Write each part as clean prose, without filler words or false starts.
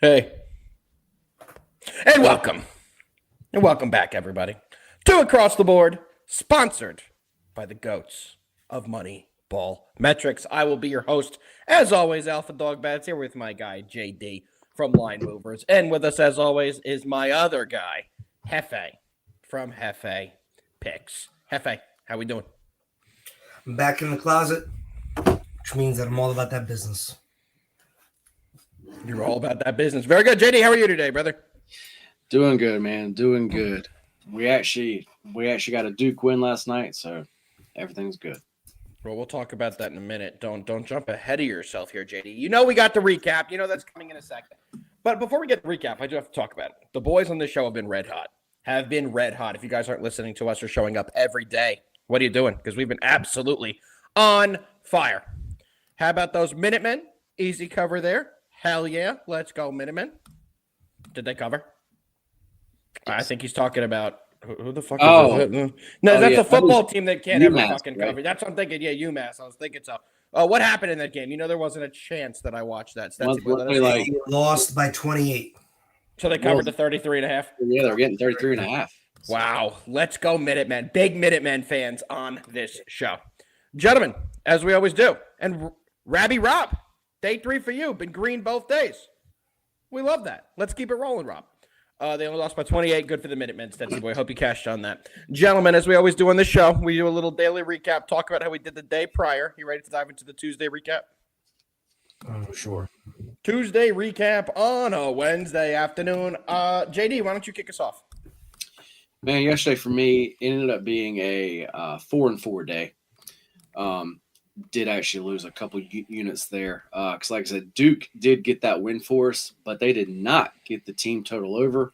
Hey, and welcome. And welcome back, everybody, to Across the Board, sponsored by the GOATs of Money Ball Metrics. I will be your host, as always, AlphaDog Bats, here with my guy, JD from Line Movers. And with us, as always, is my other guy, Jefe from Jefe Picks. Jefe, how we doing? I'm back in the closet, which means that I'm all about that business. You're all about that business. Very good. JD, how are you today, brother? Doing good, man. Doing good. We actually got a Duke win last night, so everything's good. Well, we'll talk about that in a minute. Don't jump ahead of yourself here, JD. You know we got the recap. You know that's coming in a second. But before we get the recap, I do have to talk about it. The boys on this show have been red hot. If you guys aren't listening to us or showing up every day, what are you doing? Because we've been absolutely on fire. How about those Minutemen? Easy cover there. Hell yeah. Let's go, Minutemen. Did they cover? I think he's talking about who the fuck is it? No, that's a football team that can't ever fucking cover. That's what I'm thinking. Yeah, UMass. I was thinking so. What happened in that game? You know, there wasn't a chance that I watched that. They lost by 28. So they covered the 33.5? Yeah, they're getting 33.5. Wow. Let's go, Minutemen. Big Minutemen fans on this show. Gentlemen, as we always do, and Rabby Rob, day 3 for you. Been green both days. We love that. Let's keep it rolling, Rob. They only lost by 28. Good for the Minutemen, Stetson boy. Hope you cashed on that. Gentlemen, as we always do on this show, we do a little daily recap, talk about how we did the day prior. You ready to dive into the Tuesday recap? Sure. Tuesday recap on a Wednesday afternoon. JD, why don't you kick us off? Man, yesterday for me ended up being a 4-4 day. Did actually lose a couple units there because, like I said, Duke did get that win for us, but they did not get the team total over.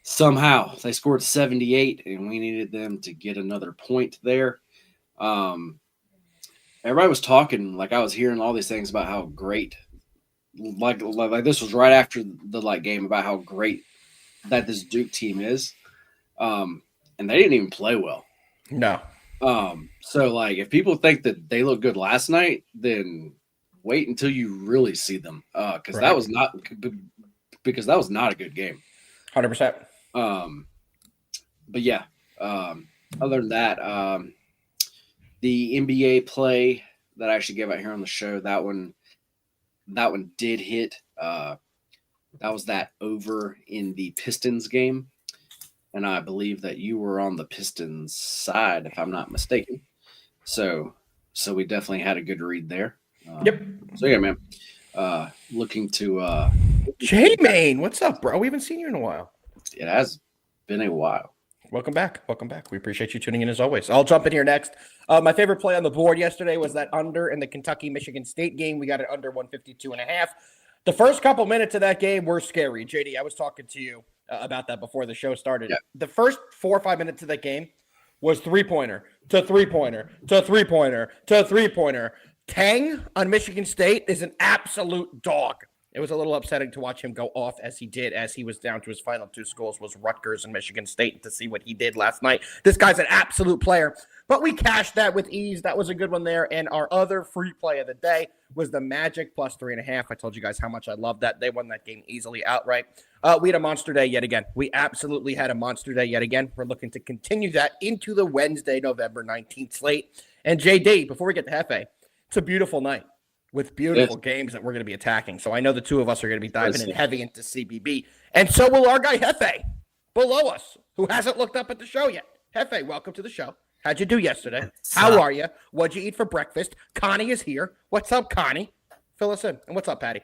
Somehow they scored 78, and we needed them to get another point there. Everybody was talking, like I was hearing all these things about how great, like this was right after the game about how great that this Duke team is, and they didn't even play well. No. So if people think that they look good last night, then wait until you really see them. Because that was not a good game. 100%. But yeah, other than that, the NBA play that I actually gave out here on the show, that one did hit. That was that over in the Pistons game. And I believe that you were on the Pistons side, if I'm not mistaken. So we definitely had a good read there. Yep. So yeah, man. Looking to J-Main, what's up, bro? We haven't seen you in a while. It has been a while. Welcome back. We appreciate you tuning in as always. I'll jump in here next. My favorite play on the board yesterday was that under in the Kentucky-Michigan State game. We got it under 152.5. The first couple minutes of that game were scary. JD, I was talking to you about that before the show started. Yeah. The first 4 or 5 minutes of that game was three-pointer to three-pointer to three-pointer to three-pointer. Tang on Michigan State is an absolute dog. It was a little upsetting to watch him go off as he did, as he was down to his final 2 schools was Rutgers and Michigan State, to see what he did last night. This guy's an absolute player, but we cashed that with ease. That was a good one there. And our other free play of the day was the Magic plus 3.5. I told you guys how much I love that. They won that game easily outright. We had a monster day yet again. We absolutely had a monster day yet again. We're looking to continue that into the Wednesday, November 19th slate. And JD, before we get to Jefe, it's a beautiful night with beautiful games that we're going to be attacking. So I know the two of us are going to be diving in heavy into CBB. And so will our guy Jefe below us, who hasn't looked up at the show yet. Jefe, welcome to the show. How'd you do yesterday? How are you? What'd you eat for breakfast? Connie is here. What's up, Connie? Fill us in. And what's up, Patty?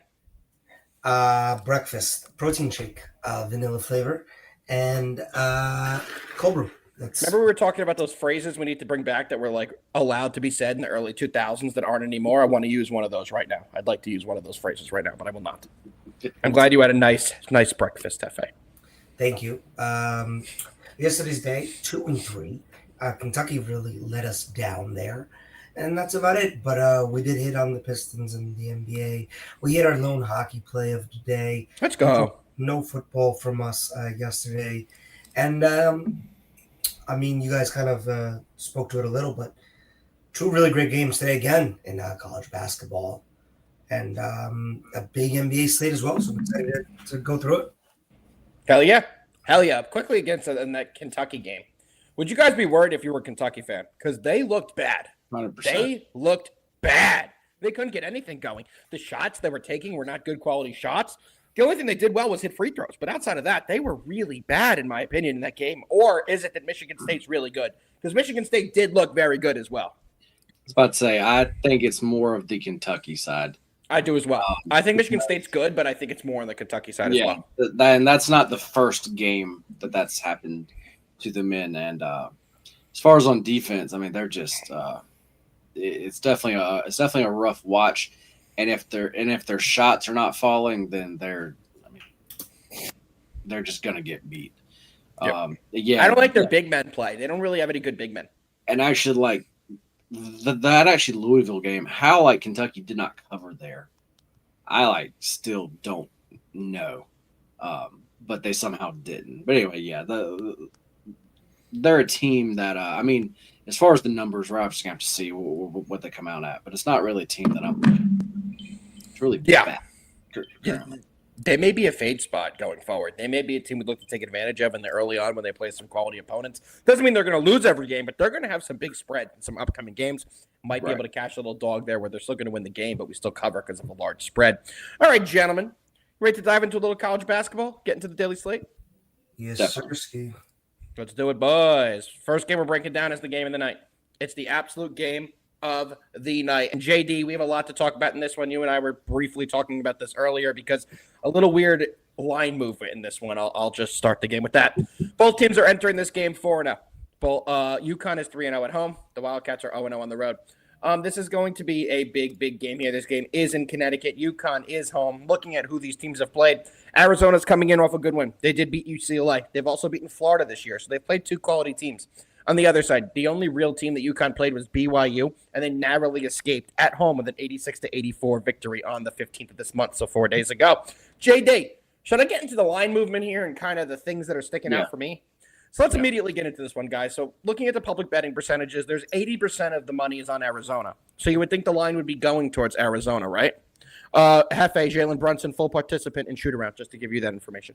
Breakfast, protein shake, vanilla flavor, and cold brew. Remember we were talking about those phrases we need to bring back that were allowed to be said in the early 2000s that aren't anymore? I want to use one of those right now. I'd like to use one of those phrases right now, but I will not. I'm glad you had a nice breakfast, Jefe. Thank you. Yesterday's day, 2-3. Kentucky really let us down there, and that's about it. But we did hit on the Pistons and the NBA. We hit our lone hockey play of the day. Let's go. No football from us yesterday. And, you guys kind of spoke to it a little, but 2 really great games today again in college basketball. and a big NBA slate as well. So I'm excited to go through it. Hell yeah. Hell yeah. Quickly against in that Kentucky game. Would you guys be worried if you were a Kentucky fan? Because they looked bad. 100%. They looked bad. They couldn't get anything going. The shots they were taking were not good quality shots. The only thing they did well was hit free throws. But outside of that, they were really bad, in my opinion, in that game. Or is it that Michigan State's really good? Because Michigan State did look very good as well. I was about to say, I think it's more of the Kentucky side. I do as well. I think Michigan State's good, but I think it's more on the Kentucky side as well. And that's not the first game that's happened to the men. And as far as on defense, I mean, they're just it's definitely a rough watch. And if their shots are not falling, then they're just gonna get beat. Yep. I don't like their big men play. They don't really have any good big men. And actually, like that Louisville game, how Kentucky did not cover there, I still don't know. But they somehow didn't. But anyway, yeah, they're a team that as far as the numbers, we're obviously gonna have to see what they come out at. But it's not really a team that it's really bad. They may be a fade spot going forward. They may be a team we'd look to take advantage of in the early on when they play some quality opponents. Doesn't mean they're going to lose every game, but they're going to have some big spread in some upcoming games. Might be able to catch a little dog there where they're still going to win the game, but we still cover because of a large spread. All right, gentlemen. Ready to dive into a little college basketball? Get into the daily slate? Yes, Definitely. sir, Ski. Let's do it, boys. First game we're breaking down is the game of the night. It's the absolute game of the night. And JD, we have a lot to talk about in this one. You and I were briefly talking about this earlier because a little weird line movement in this one. I'll just start the game with that. Both teams are entering this game 4-0. Both UConn is 3-0 at home. The Wildcats are 0-0 on the road. This is going to be a big game here. This game is in Connecticut. UConn is home. Looking at who these teams have played, Arizona's coming in off a good win. They did beat UCLA. They've also beaten Florida this year, so they've played two quality teams. On the other side, the only real team that UConn played was BYU, and they narrowly escaped at home with an 86-84 victory on the 15th of this month, so 4 days ago. JD, should I get into the line movement here and kind of the things that are sticking out for me? So let's immediately get into this one, guys. So looking at the public betting percentages, there's 80% of the money is on Arizona. So you would think the line would be going towards Arizona, right? Jefe, Jalen Brunson, full participant in shoot-around, just to give you that information.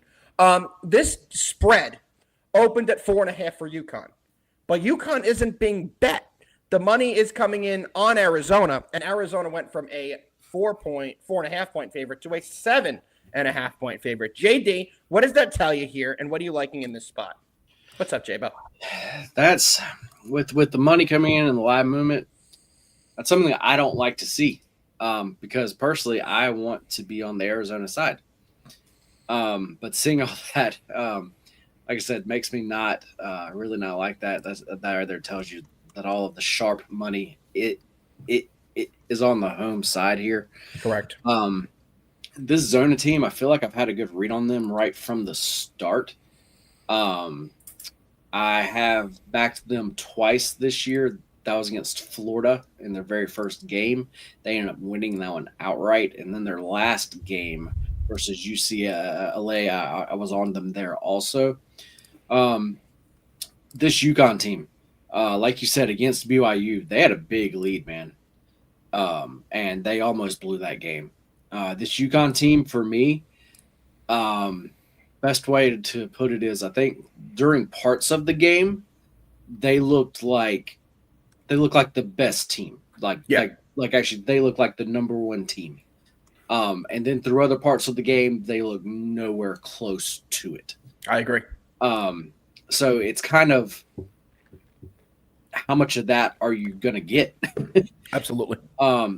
This spread opened at 4.5 for UConn. But UConn isn't being bet. The money is coming in on Arizona, and Arizona went from a 4.5 point favorite to a 7.5 point favorite. JD, what does that tell you here, and what are you liking in this spot? What's up, J-Bo? That's with the money coming in and the live movement. That's something that I don't like to see, because personally, I want to be on the Arizona side. But seeing all that, like I said, makes me not really not like that. That either tells you that all of the sharp money it is on the home side here. Correct. This Zona team, I feel like I've had a good read on them right from the start. I have backed them twice this year. That was against Florida in their very first game. They ended up winning that one outright, and then their last game versus UCLA, I was on them there also. This UConn team, like you said, against BYU, they had a big lead, man. And they almost blew that game. This UConn team, for me, best way to put it is, I think during parts of the game, they looked like the best team. Like actually, they look like the number one team. And then through other parts of the game, they look nowhere close to it. I agree. So it's kind of how much of that are you going to get? Absolutely.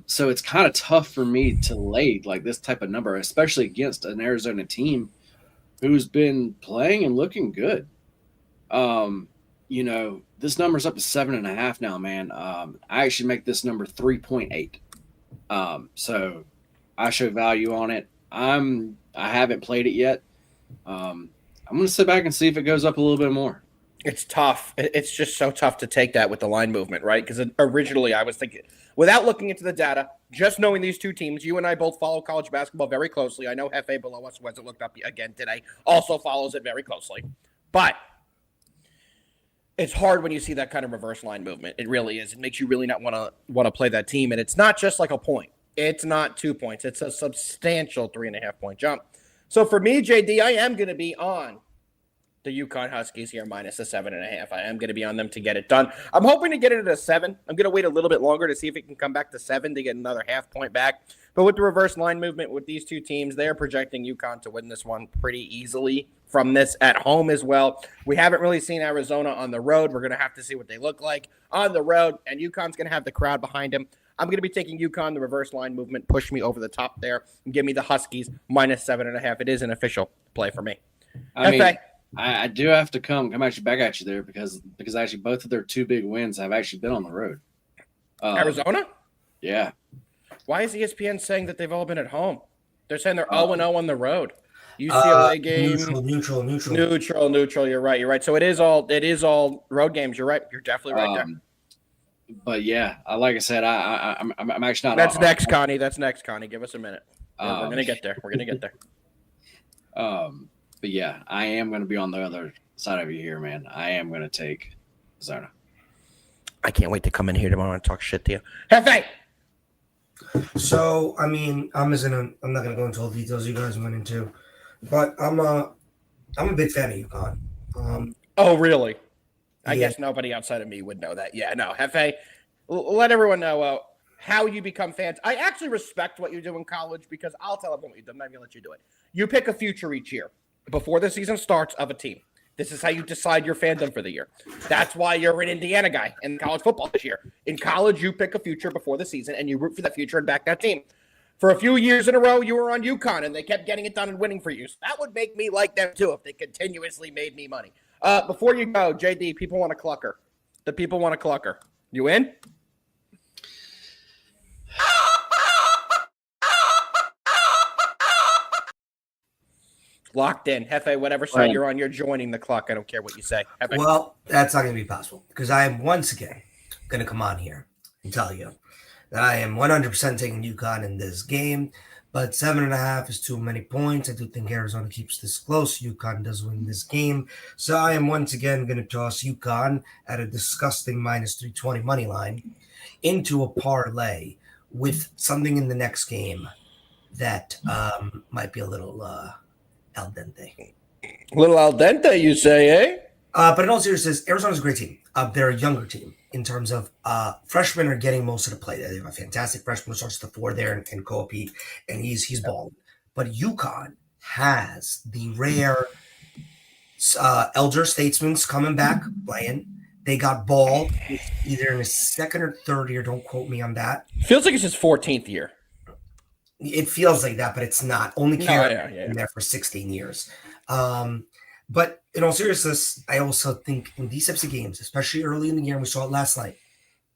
So it's kind of tough for me to lay like this type of number, especially against an Arizona team who's been playing and looking good. This number's up to 7.5 now, man. I actually make this number 3.8. So I show value on it. I haven't played it yet. I'm going to sit back and see if it goes up a little bit more. It's tough. It's just so tough to take that with the line movement, right? Because originally I was thinking, without looking into the data, just knowing these two teams, you and I both follow college basketball very closely. I know Jefe below us, who hasn't looked up again today, also follows it very closely. But it's hard when you see that kind of reverse line movement. It really is. It makes you really not want to play that team. And it's not just like a point. It's not 2 points. It's a substantial 3.5-point jump. So for me, JD, I am going to be on the UConn Huskies here minus the 7.5. I am going to be on them to get it done. I'm hoping to get it at a 7. I'm going to wait a little bit longer to see if it can come back to 7 to get another half point back. But with the reverse line movement with these two teams, they're projecting UConn to win this one pretty easily from this at home as well. We haven't really seen Arizona on the road. We're going to have to see what they look like on the road, and UConn's going to have the crowd behind him. I'm going to be taking UConn, the reverse line movement, push me over the top there, and give me the Huskies minus 7.5. It is an official play for me. I do have to come actually back at you there because actually both of their two big wins have actually been on the road. Arizona? Yeah. Why is ESPN saying that they've all been at home? They're saying they're 0-0 on the road. UCLA game. Neutral. You're right. So it is all road games. You're right. You're definitely right there. But yeah, like I said, I'm actually not. That's next, Connie. Give us a minute. We're gonna get there. But yeah, I am going to be on the other side of you here, man. I am going to take Zona. I can't wait to come in here tomorrow and talk shit to you. Jefe! So, I mean, I'm not going to go into all the details you guys went into, but I'm a big fan of UConn. Oh, really? I guess nobody outside of me would know that. Yeah, no. Jefe, let everyone know how you become fans. I actually respect what you do in college because I'll tell everyone what you do. I'm not going to let you do it. You pick a future each year before the season starts of a team. This is how you decide your fandom for the year. That's why you're an Indiana guy in college football this year. In college, you pick a future before the season, and you root for that future and back that team. For a few years in a row, you were on UConn, and they kept getting it done and winning for you. So that would make me like them, too, if they continuously made me money. Before you go, JD, people want a clucker. The people want a clucker. You in? Locked in. Jefe, whatever side you're on, you're joining the clock. I don't care what you say. Jefe. Well, that's not going to be possible because I am once again going to come on here and tell you that I am 100% taking UConn in this game, but 7.5 is too many points. I do think Arizona keeps this close. UConn does win this game. So I am once again going to toss UConn at a disgusting minus 320 money line into a parlay with something in the next game that might be a little al dente. Little al dente, you say, eh? But in all seriousness, Arizona's a great team. They're a younger team in terms of freshmen are getting most of the play. They have a fantastic freshman who starts the 4 there and Kobe, and he's balling. But UConn has the rare elder statesmen coming back playing. They got Ball either in his second or third year. Don't quote me on that. Feels like it's his 14th year. It feels like that, but it's not. Only Karen been there for 16 years. But in all seriousness, I also think in these types of games, especially early in the year, and we saw it last night,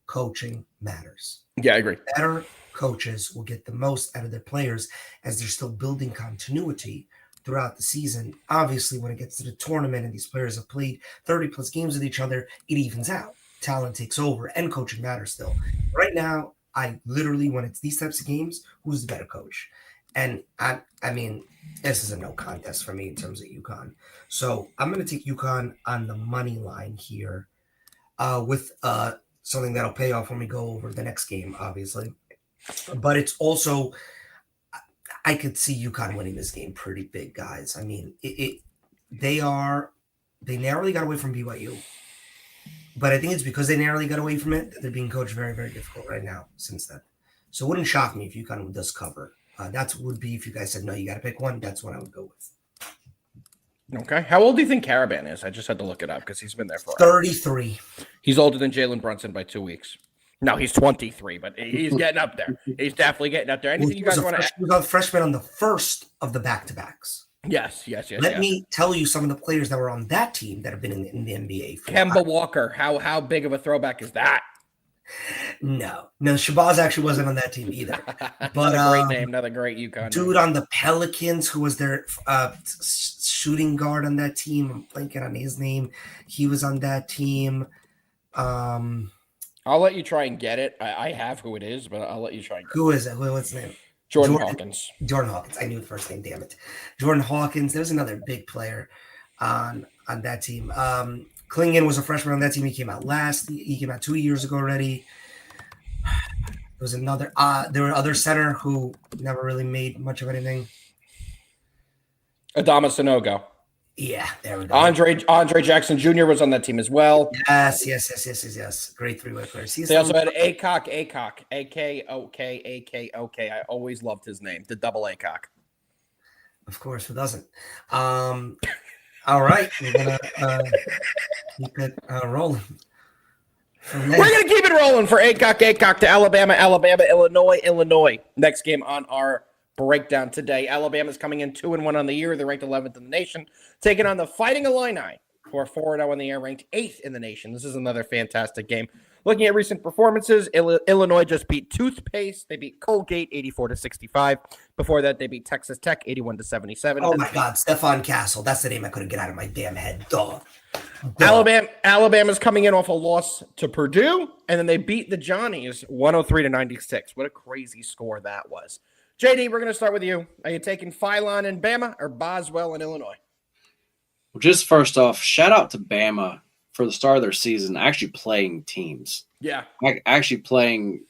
coaching matters. Yeah, I agree. Better coaches will get the most out of their players as they're still building continuity throughout the season. Obviously, when it gets to the tournament and these players have played 30-plus games with each other, it evens out. Talent takes over, and coaching matters still. Right now, I literally, when it's these types of games, who's the better coach? And I mean, this is a no contest for me in terms of UConn. So I'm going to take UConn on the money line here with something that'll pay off when we go over the next game, obviously. But it's also, I could see UConn winning this game pretty big, guys. I mean, they narrowly got away from BYU. But I think it's because they narrowly got away from it that they're being coached very, very difficult right now since then. So it wouldn't shock me if UConn does cover. That would be if you guys said, no, you got to pick one. That's what I would go with. Okay. How old do you think Caravan is? I just had to look it up because he's been there for 33. He's older than Jalen Brunson by 2 weeks. No, he's 23, but he's getting up there. He's definitely getting up there. Anything you guys want to add? He was a freshman on the first of the back-to-backs. Yes. Let me tell you some of the players that were on that team that have been in the NBA. Kemba Walker. How big of a throwback is that? No, Shabazz actually wasn't on that team either. But another great name, another great UConn dude on the Pelicans who was their shooting guard on that team. I'm blanking on his name. He was on that team. I'll let you try and get it. I have who it is, but I'll let you try and get it. Who is it? What's his name? Jordan Hawkins. Jordan Hawkins. I knew the first name, damn it. Jordan Hawkins. There's another big player on that team. Klingon was a freshman on that team. He came out last. He came out 2 years ago already. was another. There were other center who never really made much of anything. Adama Sanogo. Yeah, there we go. Andre Jackson Jr. was on that team as well. Yes. Great three-way players. They also had Acock, A-K-O-K. I always loved his name, the double Acock. Of course, who doesn't? All right, we're gonna keep it rolling. We're gonna keep it rolling for Acock to Alabama, Illinois. Next game on our breakdown today. Alabama's coming in 2-1 on the year. They're ranked 11th in the nation, taking on the Fighting Illini, who are 4-0 in the year, ranked 8th in the nation. This is another fantastic game. Looking at recent performances, Illinois just beat Toothpaste. They beat Colgate 84-65. Before that, they beat Texas Tech 81-77. Oh my God, Stephon Castle. That's the name I couldn't get out of my damn head. Duh. Alabama's coming in off a loss to Purdue, and then they beat the Johnnies 103-96. What a crazy score that was. JD, we're going to start with you. Are you taking Phylon and Bama or Boswell and Illinois? Well, just first off, shout out to Bama for the start of their season, actually playing teams. Yeah. Actually playing,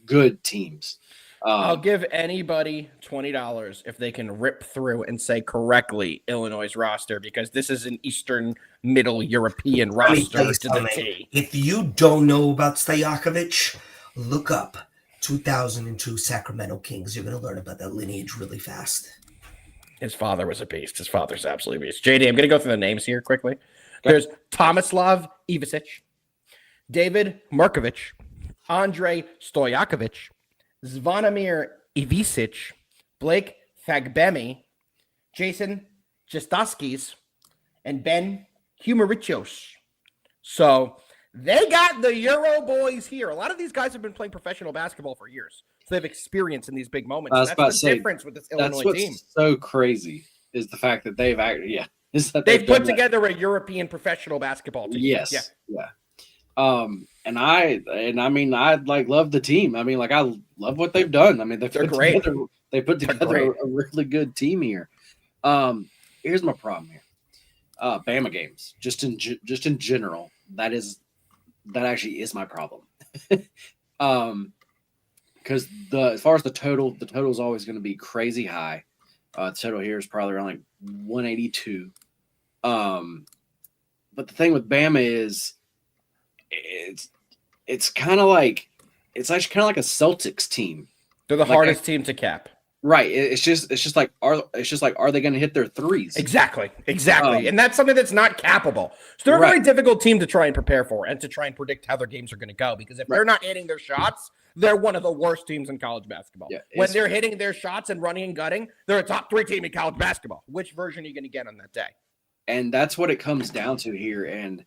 good teams. I'll give anybody $20 if they can rip through and say correctly Illinois' roster, because this is an Eastern Middle European roster to the T. If you don't know about Stojakovic, look up 2002 Sacramento Kings. You're going to learn about that lineage really fast. His father was a beast. His father's absolutely a beast. JD, I'm going to go through the names here quickly. There's Tomislav Ivicic, David Markovic, Andre Stojakovic, Zvonimir Ivicic, Blake Fagbemi, Jason Justaskis, and Ben Humerichos. So they got the Euro boys here. A lot of these guys have been playing professional basketball for years, so they have experience in these big moments. That's the difference with this Illinois team. So crazy is the fact that they've actually, they've put together a European professional basketball team. Yes. Yeah. And I love the team. I love what they've done. They're great. They put together a really good team here. Here's my problem here. Bama games, just in general, that actually is my problem. Because as far as the total is always going to be crazy high. The total here is probably around 182. But the thing with Bama is it's kind of like a Celtics team. They're the hardest team to cap. Right. It's just like are they going to hit their threes? Exactly. And that's something that's not cappable. So they're a very difficult team to try and prepare for and to try and predict how their games are going to go, because if they're not hitting their shots, they're one of the worst teams in college basketball. Yeah, when they're hitting their shots and running and gutting, they're a top 3 team in college basketball. Which version are you going to get on that day? And that's what it comes down to here. And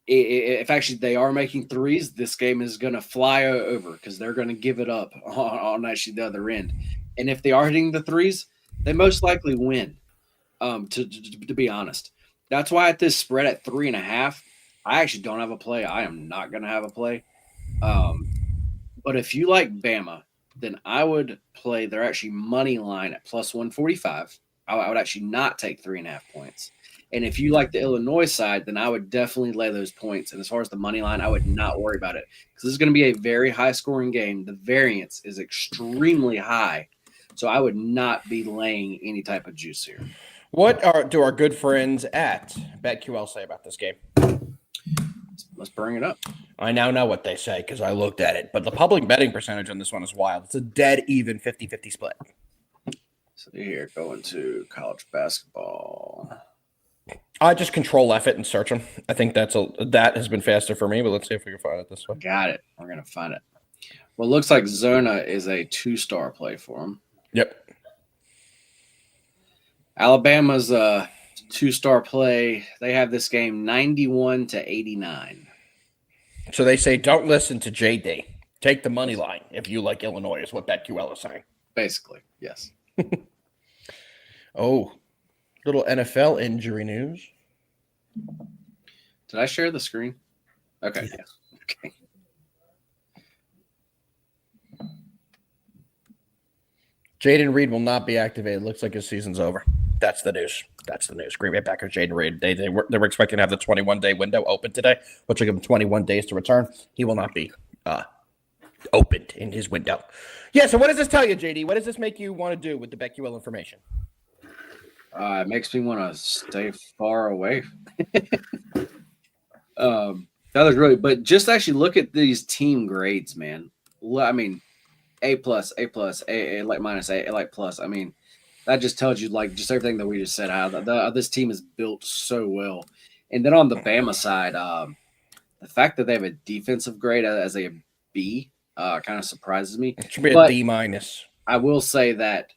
if actually they are making threes, this game is going to fly over because they're going to give it up on actually the other end. And if they are hitting the threes, they most likely win, to be honest. That's why at this spread at 3.5, I actually don't have a play. I am not going to have a play. But if you like Bama, then I would play their actually money line at plus 145. I would actually not take 3.5 points. And if you like the Illinois side, then I would definitely lay those points. And as far as the money line, I would not worry about it, because this is going to be a very high-scoring game. The variance is extremely high, so I would not be laying any type of juice here. What do our good friends at BetQL say about this game? Let's bring it up. I now know what they say because I looked at it. But the public betting percentage on this one is wild. It's a dead even 50-50 split. So here, going to college basketball. I just control F it and search them. I think that has been faster for me, but let's see if we can find it this way. Got it. We're going to find it. Well, it looks like Zona is a 2-star play for him. Yep. Alabama's a 2-star play. They have this game 91-89. So they say don't listen to JD. Take the money line if you like Illinois, is what BetQL is saying. Basically, yes. Oh, little NFL injury news. Did I share the screen? Okay. Yeah. Okay. Jaden Reed will not be activated. Looks like his season's over. That's the news. Green Bay Packers, Jaden Reed. They were expecting to have the 21-day window open today, which will give him 21 days to return. He will not be opened in his window. Yeah, so what does this tell you, JD? What does this make you want to do with the BetQL information? It makes me want to stay far away. That was really, but just actually look at these team grades, man. I mean, A+, A, like minus A, like plus. I mean, that just tells you like just everything that we just said. How this team is built so well. And then on the Bama side, the fact that they have a defensive grade as a B kind of surprises me. It should be a D minus. I will say that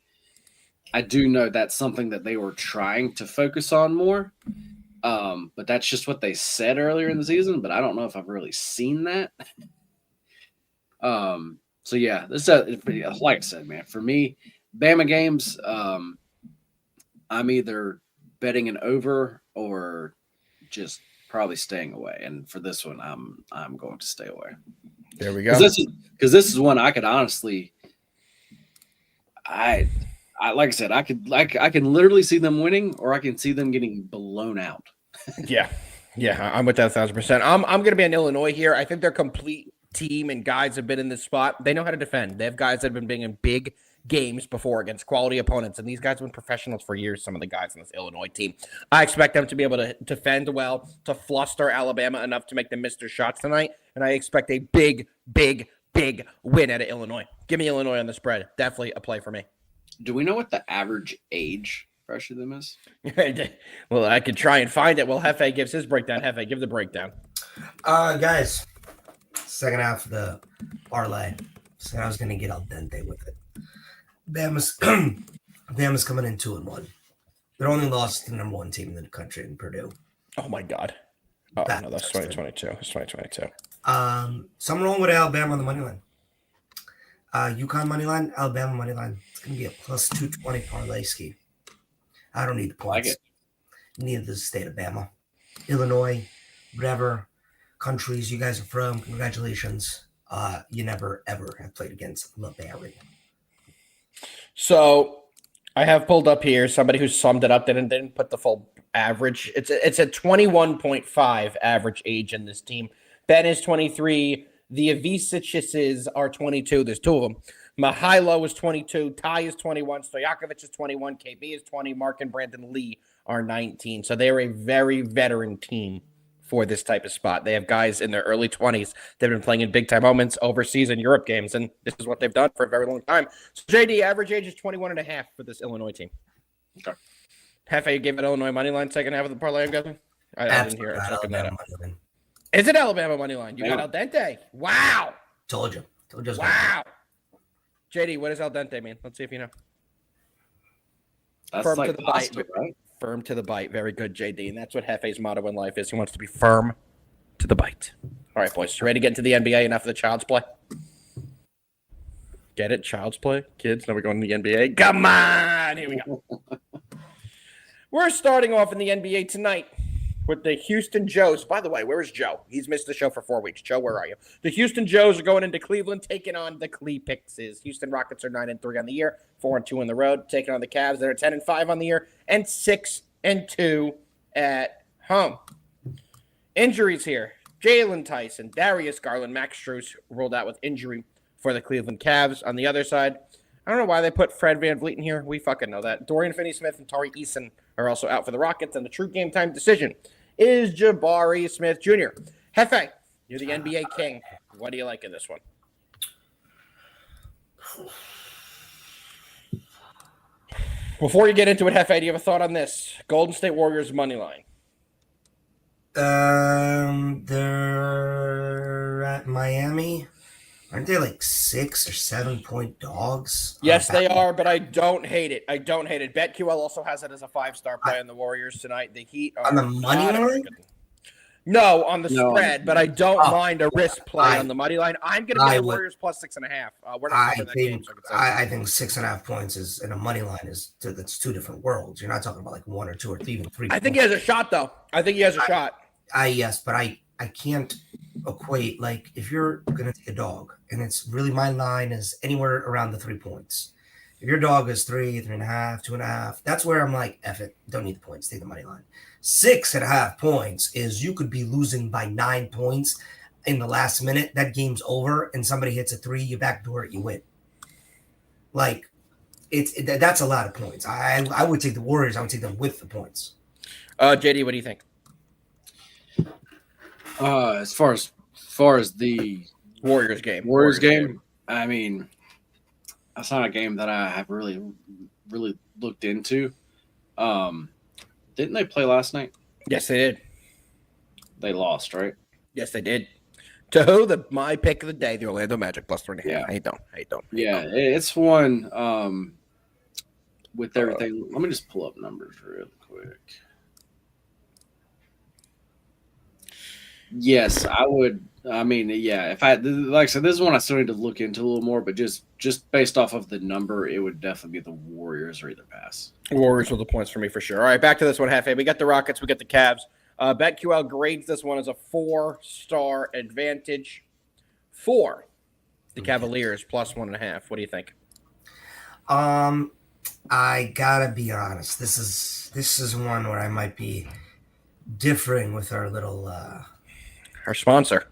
I do know that's something that they were trying to focus on more. But that's just what they said earlier in the season. But I don't know if I've really seen that. So yeah, this like I said, man. For me, Bama games, I'm either betting an over or just probably staying away. And for this one, I'm going to stay away. There we go. Because this is one I could honestly, I like I said, I can literally see them winning, or I can see them getting blown out. Yeah, I'm with that 1,000%. I'm going to be in Illinois here. I think their complete team and guys have been in this spot. They know how to defend. They have guys that have been being in big games before against quality opponents, and these guys have been professionals for years, some of the guys on this Illinois team. I expect them to be able to defend well, to fluster Alabama enough to make them miss their shots tonight, and I expect a big win out of Illinois. Give me Illinois on the spread. Definitely a play for me. Do we know what the average age for them is? Well, I could try and find it. Well, Jefe gives his breakdown. Jefe, give the breakdown. Guys, second half of the parlay. So I was going to get al dente with it. Bama's coming in 2-1. Their only loss to the number one team in the country in Purdue. Oh my God. Oh no, that's 2022. It's 2022. So I'm rolling with Alabama on the money line. UConn money line, Alabama money line. It's going to be a plus 220 parlay ski. I don't need the points. Like it. Neither does the state of Bama. Illinois, whatever countries you guys are from, congratulations. You never, ever have played against LeBaron. So I have pulled up here somebody who summed it up. They didn't put the full average. It's a 21.5 average age in this team. Ben is 23. The Aviciches are 22. There's two of them. Mihailo is 22. Ty is 21. Stojakovic is 21. KB is 20. Mark and Brandon Lee are 19. So they're a very veteran team for this type of spot. They have guys in their early 20s. They've been playing in big-time moments overseas in Europe games, and this is what they've done for a very long time. So, JD, average age is 21.5 for this Illinois team. Okay. Jefe, you gave it Illinois money line second half of the parlay, I'm guessing? I didn't hear it. Checking that out. Line. Is it Alabama money line? You got al dente. Wow. Told you. Wow. JD, what does al dente mean? Let's see if you know. That's Firm like to the pasta, bite. right? Firm to the bite. Very good, JD. And that's what Jefe's motto in life is. He wants to be firm to the bite. All right, boys. You ready to get into the NBA? Enough of the child's play? Get it? Child's play? Kids? Now we're going to the NBA? Come on! Here we go. We're starting off in the NBA tonight with the Houston Joes. By the way, where is Joe? He's missed the show for 4 weeks. Joe, where are you? The Houston Joes are going into Cleveland, taking on the Clee-Pixes. Houston Rockets are 9-3 on the year, 4-2 on the road, taking on the Cavs. They're 10-5 on the year, and 6-2 at home. Injuries here. Jalen Tyson, Darius Garland, Max Strus rolled out with injury for the Cleveland Cavs. On the other side, I don't know why they put Fred VanVleet in here. We fucking know that. Dorian Finney-Smith and Tari Eason are also out for the Rockets, and the true game time decision is Jabari Smith Jr. Jefe, you're the NBA king. What do you like in this one? Before you get into it, Jefe, do you have a thought on this? Golden State Warriors money line. They're at Miami. Aren't they like 6 or 7 point dogs? Yes, they are, but I don't hate it. BetQL also has it as a 5-star play on the Warriors tonight. The Heat are on the money line? No, on the spread, but I don't mind a risk play on the money line. I'm going to get the Warriors plus 6.5. We're not covering that game. I think 6.5 points is in a money line that's two different worlds. You're not talking about like 1 or 2 or even 3. I think he has a shot, though. Yes, but I can't equate, like, if you're going to take a dog, and it's really, my line is anywhere around the 3 points. If your dog is 3, 3.5, 2.5, that's where I'm like, F it, don't need the points, take the money line. 6.5 points is you could be losing by 9 points. in the last minute, that game's over, and somebody hits a three, you backdoor it, you win. Like that's a lot of points. I would take the Warriors. I would take them with the points. JD, what do you think? As far as the Warriors game. Warriors game, I mean, that's not a game that I have really looked into. Didn't they play last night? Yes, they did. They lost, right? Yes, they did. To who? My pick of the day, the Orlando Magic plus 3.5. Yeah. I don't. Yeah, it's one with everything. Let me just pull up numbers real quick. Yes, I would. I mean, yeah, if I like I said, this is one I still need to look into a little more, but just based off of the number, it would definitely be the Warriors or either pass. Warriors with the points for me for sure. All right, back to this one, Jefe. We got the Rockets, we got the Cavs. BetQL grades this one as a 4-star advantage for the Cavaliers plus 1.5. What do you think? I gotta be honest. This is one where I might be differing with our little Our sponsor.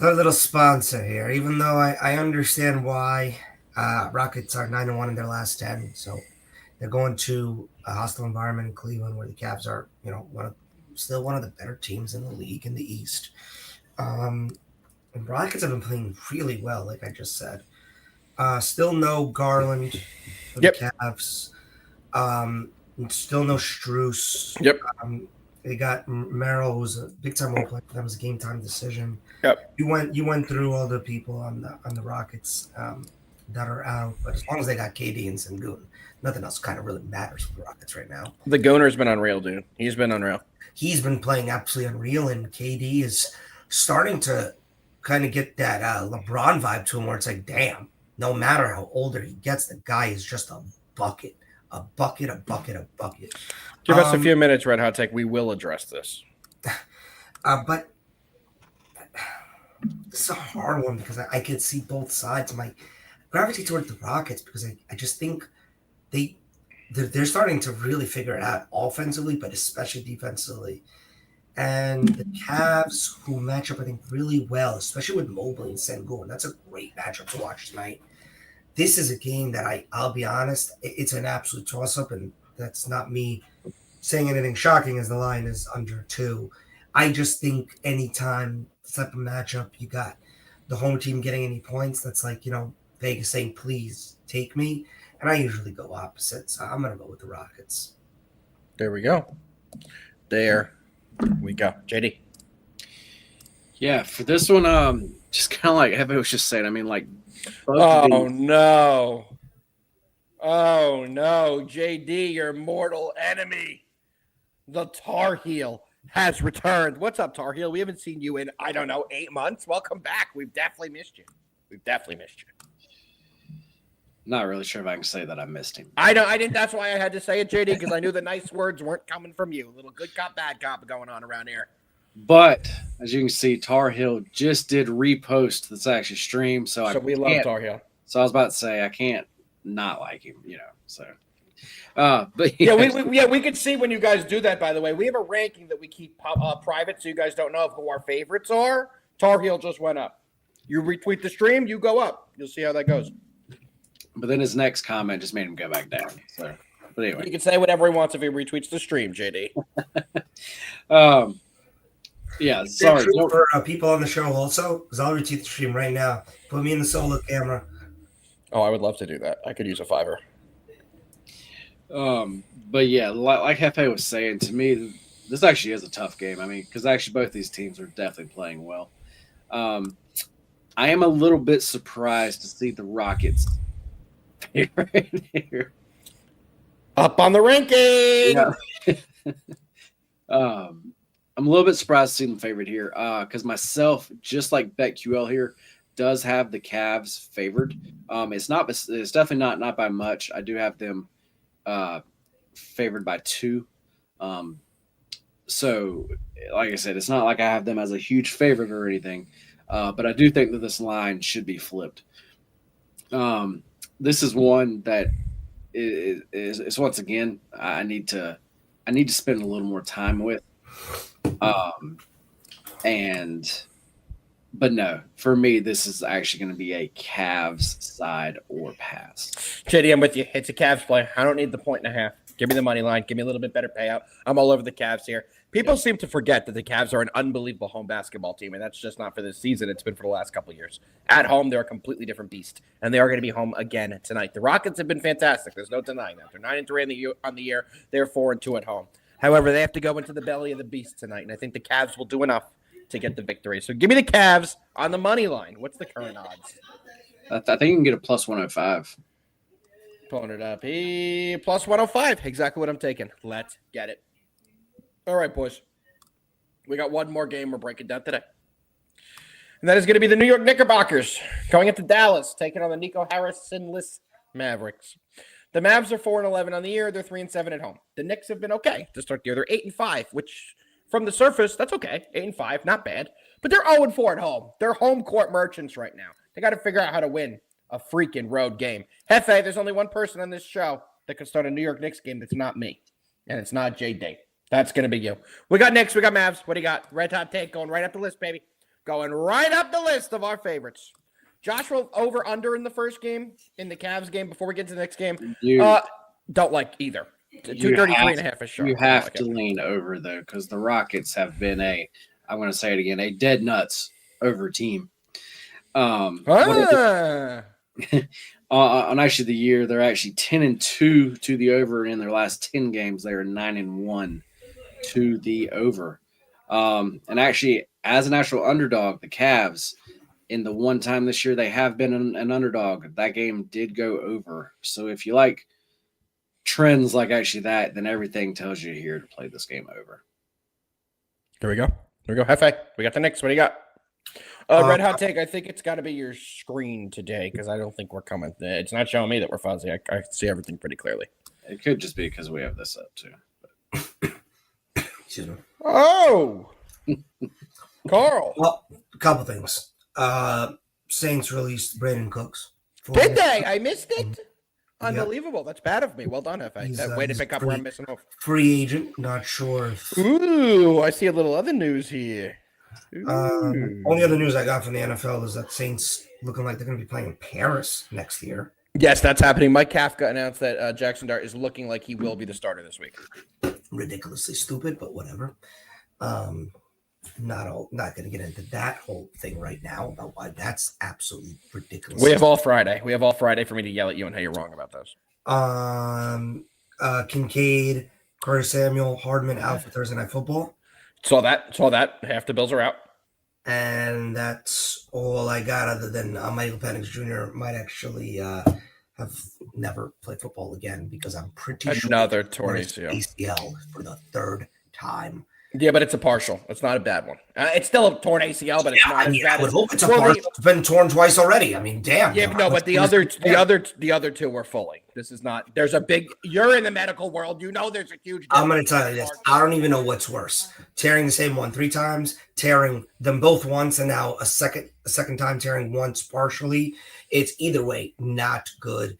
our little sponsor here. Even though I understand why Rockets are 9-1 in their last 10, so they're going to a hostile environment in Cleveland where the Cavs are, still one of the better teams in the league in the East. And Rockets have been playing really well, like I just said. Still no Garland for the Cavs. Still no Strus. Yep. They got Merrill, who's a big time role player. That was a game time decision. Yep. You went through all the people on the Rockets that are out, but as long as they got KD and Sengun, nothing else kind of really matters for the Rockets right now. The Goner's been unreal, dude. He's been unreal. He's been playing absolutely unreal, and KD is starting to kind of get that LeBron vibe to him, where it's like, damn, no matter how older he gets, the guy is just a bucket. Give us a few minutes, Red Hot Take. We will address this. But this is a hard one because I could see both sides. My gravitate toward the Rockets because I just think they're starting to really figure it out offensively, but especially defensively. And the Cavs, who match up, I think, really well, especially with Mobley and Sengun. That's a great matchup to watch tonight. This is a game that I'll be honest, it's an absolute toss-up, and that's not me saying anything shocking as the line is under 2. I just think anytime this type of matchup, you got the home team getting any points, that's like, Vegas saying, please take me. And I usually go opposite, so I'm going to go with the Rockets. There we go. There we go. JD. Yeah, for this one, just kind of like Hefe was just saying, I mean, like, oh no, JD, your mortal enemy, the Tar Heel, has returned. What's up, Tar Heel? We haven't seen you in, 8 months. Welcome back. We've definitely missed you. Not really sure if I can say that I missed him. I didn't. That's why I had to say it, JD, because I knew the nice words weren't coming from you. A little good cop, bad cop going on around here. But as you can see, Tar Heel just did repost this actually stream. So we love Tar Heel. So I was about to say I can't not like him, So, but we can see when you guys do that. By the way, we have a ranking that we keep private, so you guys don't know who our favorites are. Tar Heel just went up. You retweet the stream, you go up. You'll see how that goes. But then his next comment just made him go back down. So, but anyway, he can say whatever he wants if he retweets the stream, JD. Yeah, sorry for people on the show also, because I'll retweet the stream right now. Put me in the solo camera. Oh, I would love to do that. I could use a $5. But yeah, like Jefe was saying, to me, this actually is a tough game. I mean, because actually both these teams are definitely playing well. I am a little bit surprised to see the Rockets right here. Up on the ranking. Yeah. I'm a little bit surprised to see them favored here because myself, just like BetQL here, does have the Cavs favored. It's definitely not by much. I do have them favored by 2. So, like I said, it's not like I have them as a huge favorite or anything, but I do think that this line should be flipped. This is one that is once again I need to spend a little more time with. And But no, for me, this is actually going to be a Cavs side or pass. JD, I'm with you. It's a Cavs play. I don't need the 1.5. Give me the money line. Give me a little bit better payout. I'm all over the Cavs here. People seem to forget that the Cavs are an unbelievable home basketball team, and that's just not for this season. It's been for the last couple of years. At home, they're a completely different beast, and they are going to be home again tonight. The Rockets have been fantastic. There's no denying that. They're 9-3 on the year. They're 4-2 at home. However, they have to go into the belly of the beast tonight, and I think the Cavs will do enough to get the victory. So give me the Cavs on the money line. What's the current odds? I think you can get a plus 105. Pulling it up. Plus 105. Exactly what I'm taking. Let's get it. All right, boys. We got one more game we're breaking down today. And that is going to be the New York Knickerbockers going into Dallas, taking on the Nico Harrison-less Mavericks. The Mavs are 4-11 on the year. They're 3-7 at home. The Knicks have been okay to start the year. They're 8-5, which from the surface, that's okay. 8-5, not bad. But they're 0-4 at home. They're home court merchants right now. They got to figure out how to win a freaking road game. Jefe, there's only one person on this show that can start a New York Knicks game that's not me. And it's not JD. That's going to be you. We got Knicks. We got Mavs. What do you got? Red Hot Take going right up the list, baby. Going right up the list of our favorites. Joshua over under in the first game, in the Cavs game, before we get to the next game. Don't like either. 233.5 is sharp. You have to lean over, though, because the Rockets have been I'm going to say it again, a dead nuts over team. On actually the year, they're actually 10-2 to the over. In their last 10 games, they are 9-1 to the over. And actually, as an actual underdog, the Cavs, in the one time this year they have been an underdog, that game did go over. So if you like trends like actually that, then everything tells you here to play this game over. Here we go. Jefe, we got the Knicks. What do you got? Red Hot Take, I think it's got to be your screen today because I don't think we're coming. It's not showing me that we're fuzzy. I see everything pretty clearly. It could just be because we have this up, too. Excuse me. Oh! Carl. Well, a couple things. Saints released Brandon Cooks. Did they? I missed it. Unbelievable. That's bad of me. Well done, Jefe. That way to pick up where I'm missing off. Free agent. Not sure if... Ooh, I see a little other news here. Only other news I got from the NFL is that Saints looking like they're going to be playing in Paris next year. Yes, that's happening. Mike Kafka announced that Jackson Dart is looking like he will be the starter this week. Ridiculously stupid, but whatever. Not going to get into that whole thing right now about why that's absolutely ridiculous. We have all Friday. For me to yell at you and how you're wrong about those. Kincaid, Curtis Samuel, Hardman out for Thursday Night Football. Saw that. Half the Bills are out. And that's all I got other than Michael Penix Jr. might actually have never played football again because I'm pretty sure another torn ACL for the third time. Yeah, but it's a partial. It's not a bad one. It's still a torn ACL, but it's not as bad. I would hope it's a partial. It's been torn twice already. I mean, damn. Yeah, no, but the other two were fully. This is not. There's a big. You're in the medical world. You know, there's a huge. I'm going to tell you this. I don't even know what's worse: tearing the same one 3 times, tearing them both once, and now a second time tearing once partially. It's either way not good.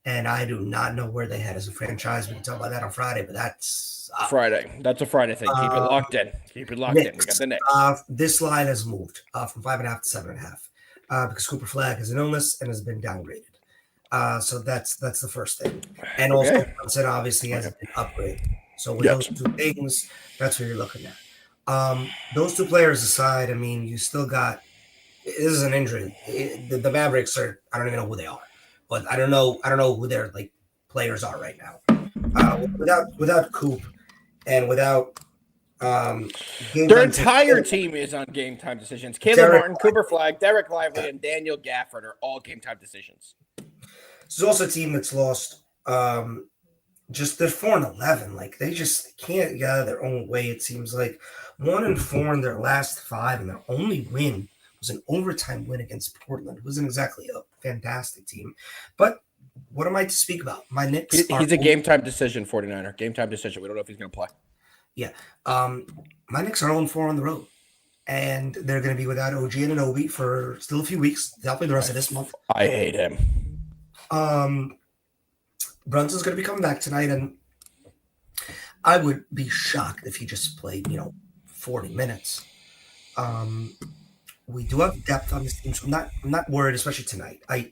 And I do not know where they had as a franchise. We can talk about that on Friday, but that's Friday. That's a Friday thing. Keep it locked in. We got the Knicks. This line has moved from 5.5 to 7.5 because Cooper Flagg has an illness and has been downgraded. So that's the first thing. And also, Brunson obviously has been upgraded. So with those two things, that's what you're looking at. Those two players aside, I mean, you still got this is an injury. The Mavericks are. I don't even know who they are. But I don't know who their players are right now. Without Coop and without their entire team is on game time decisions. Caleb Martin, Cooper Flagg, Derek Lively, and Daniel Gafford are all game time decisions. This is also a team that's lost. Just they're 4-11. They just can't get out of their own way. It seems like 1-4 in their last 5, and their only win was an overtime win against Portland. It wasn't exactly a fantastic team. But what am I to speak about? My Knicks he's a game-time decision 49er. Game-time decision. We don't know if he's going to play. Yeah. My Knicks are 0-4 on the road. And they're going to be without OG and Anunoby for still a few weeks. They'll play the rest of this month. I hate him. Brunson's going to be coming back tonight, and I would be shocked if he just played, 40 minutes. we do have depth on this team, so I'm not worried, especially tonight. I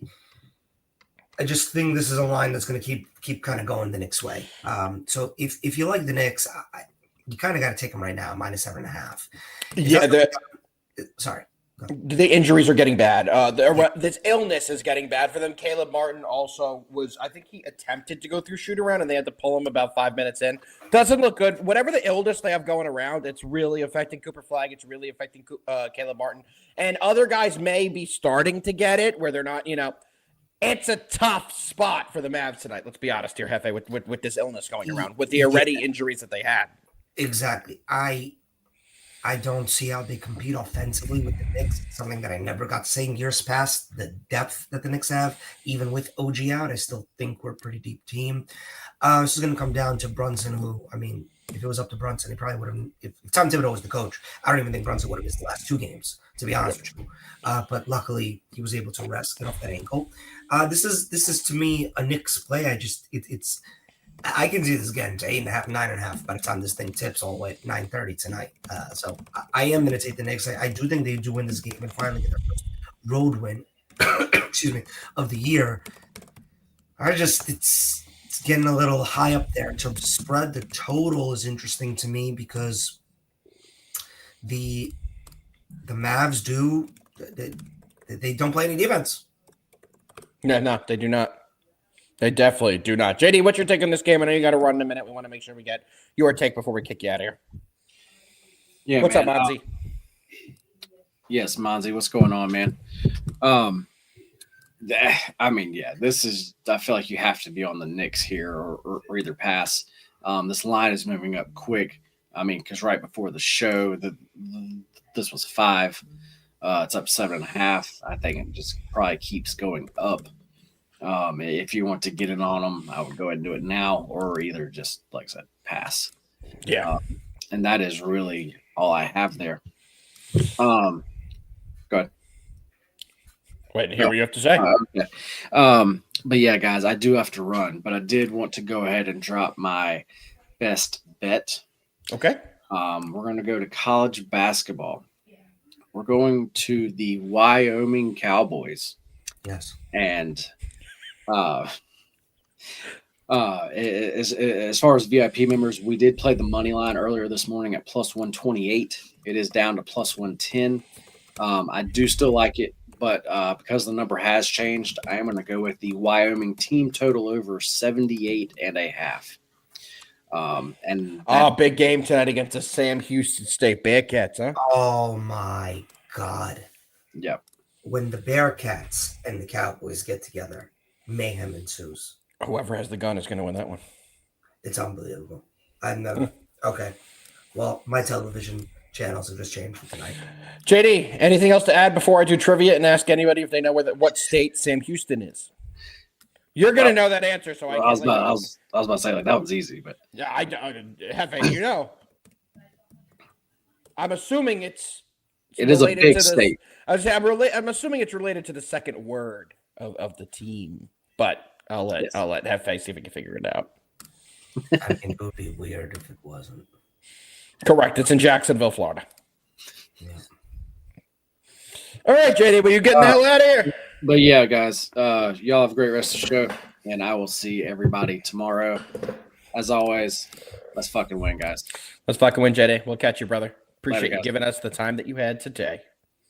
just think this is a line that's going to keep kind of going the Knicks way. So if you like the Knicks, you kind of got to take them right now, -7.5. Yeah, Sorry. the injuries are getting bad. This illness is getting bad for them. Caleb Martin also I think he attempted to go through shoot around and they had to pull him about 5 minutes in. Doesn't look good. Whatever the illness they have going around, it's really affecting Cooper Flagg. It's really affecting Caleb Martin. And other guys may be starting to get it where they're not, it's a tough spot for the Mavs tonight. Let's be honest here, Jefe, with this illness going around, with the already injuries that they had. Exactly. I don't see how they compete offensively with the Knicks. It's something that I never got to say in years past. The depth that the Knicks have, even with OG out, I still think we're a pretty deep team. This is going to come down to Brunson, who, I mean, if it was up to Brunson, he probably would have. If Tom Thibodeau was the coach, I don't even think Brunson would have missed the last 2 games, to be honest with you. But luckily, he was able to rest, get off that ankle. This is to me a Knicks play. It's. I can see this again to 8.5, 9.5 by the time this thing tips all the way at 9:30 tonight. So I am going to take the Knicks. I do think they do win this game and finally get their first road win, excuse me, of the year. It's getting a little high up there in terms of spread. The total is interesting to me because the Mavs they don't play any defense. No, they do not. They definitely do not. JD, what's your take on this game? I know you got to run in a minute. We want to make sure we get your take before we kick you out of here. Yeah. What's up, Monzi? Yes, Monzi. What's going on, man? I mean, yeah, this is. I feel like you have to be on the Knicks here or either pass. This line is moving up quick. I mean, because right before the show, this was 5. It's up 7.5. I think it just probably keeps going up. If you want to get it on them, I would go ahead and do it now, or either just, like I said, pass. Yeah. And that is really all I have there. Go ahead. Wait to hear what you have to say. Okay. But yeah, guys, I do have to run, but I did want to go ahead and drop my best bet. Okay. We're going to go to college basketball. We're going to the Wyoming Cowboys. Yes. And as far as VIP members, we did play the money line earlier this morning at +128. It is down to +110. I do still like it, but because the number has changed, I am going to go with the Wyoming team total over 78.5. Big game tonight against the Sam Houston State Bearcats, huh? Oh my God. Yep. When the Bearcats and the Cowboys get together, mayhem ensues. Whoever has the gun is going to win that one. It's unbelievable. I've never. Okay. Well, my television channels have just changed for tonight. JD, anything else to add before I do trivia and ask anybody if they know what state Sam Houston is? You're going to know that answer, so I was about to say, like, that was easy, but yeah, Jefe, you know. I'm assuming it is a big state. I'm assuming it's related to the second word of the team, but I'll let Jefe see if he can figure it out. I mean, it would be weird if it wasn't. Correct. It's in Jacksonville, Florida. Yeah. All right, JD, but you're getting the hell out of here. But yeah, guys, y'all have a great rest of the show, and I will see everybody tomorrow. As always, let's fucking win, guys. Let's fucking win, JD. We'll catch you, brother. Appreciate Later, you giving us the time that you had today.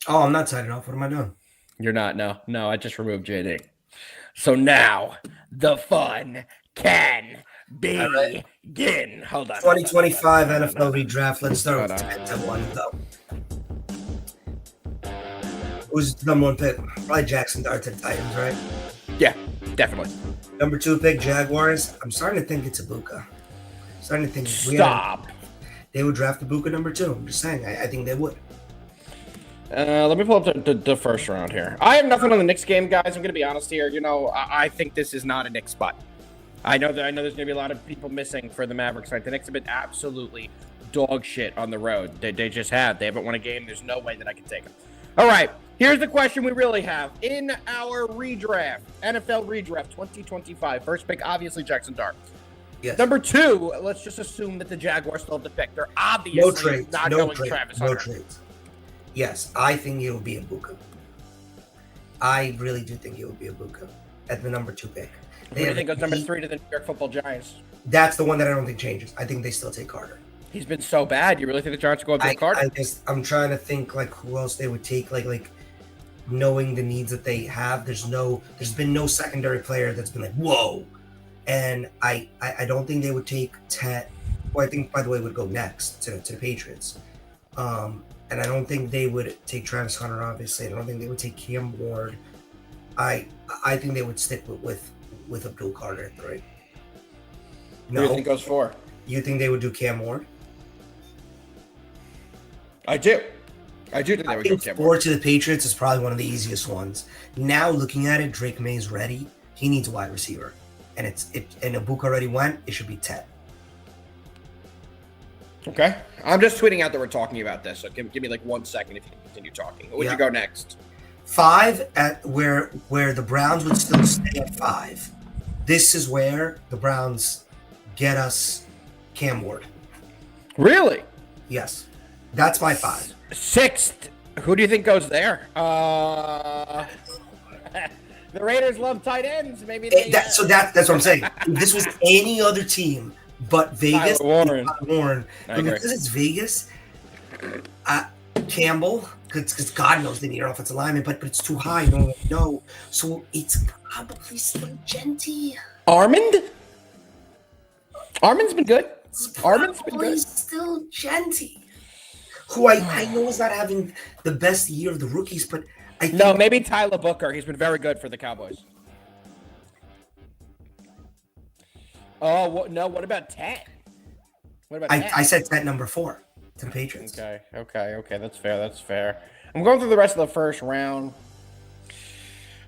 Oh, I'm not signing off. What am I doing? You're not. No, I just removed JD. So now the fun can begin. Hold on. 2025 NFL redraft. Let's start with 10-1. Go. Who's the number 1 pick? Probably Jackson Dart to the Titans, right? Yeah, definitely. Number 2 pick, Jaguars. I'm starting to think it's Ibuka. Starting to think Stop. They would draft Ibuka number 2. I'm just saying. I think they would. Let me pull up the first round here. I have nothing on the Knicks game, guys. I'm going to be honest here. I think this is not a Knicks spot. I know there's going to be a lot of people missing for the Mavericks tonight. The Knicks have been absolutely dog shit on the road. They just have. They haven't won a game. There's no way that I can take them. All right. Here's the question we really have. In our redraft, NFL redraft 2025, first pick, obviously, Jackson Dart. Yes. Number 2, let's just assume that the Jaguars still have the pick. They're obviously not going Travis Hunter. No trades. Yes, I think it will be Ibuka. I really do think it will be Ibuka at the number 2 pick. Who do you think goes number 3 to the New York Football Giants? That's the one that I don't think changes. I think they still take Carter. He's been so bad. You really think the Giants go up to Carter? I'm trying to think like who else they would take. Like knowing the needs that they have. There's been no secondary player that's been like whoa, and I don't think they would take Tet. Well, I think by the way would go next to the Patriots. And I don't think they would take Travis Hunter, obviously. I don't think they would take Cam Ward. I think they would stick with Abdul Carter at 3. Who do you think goes 4? You think they would do Cam Ward? I do think they would do Cam 4 Ward. to the Patriots is probably one of the easiest ones. Now looking at it, Drake May's ready. He needs a wide receiver. And and Ibuka already went, it should be Tet. Okay. I'm just tweeting out that we're talking about this, so give me like 1 second if you can continue talking. Where would you go next? 5 at where the Browns would still stay at 5. This is where the Browns get us Cam Ward. Really? Yes. That's my 5. 6th. Who do you think goes there? The Raiders love tight ends. Maybe they, that's what I'm saying. If this was any other team but Vegas, Warren. But because it's Vegas, Campbell, because God knows they need an offensive lineman, but it's too high. No one would know. So it's probably still Genty. Armand's been good. Armand's been good. Still Genty, who I know is not having the best year of the rookies, but I think No, maybe Tyler Booker. He's been very good for the Cowboys. Oh, no. What about Tet? I said Tet number 4 to the Patriots. Okay. That's fair. I'm going through the rest of the first round.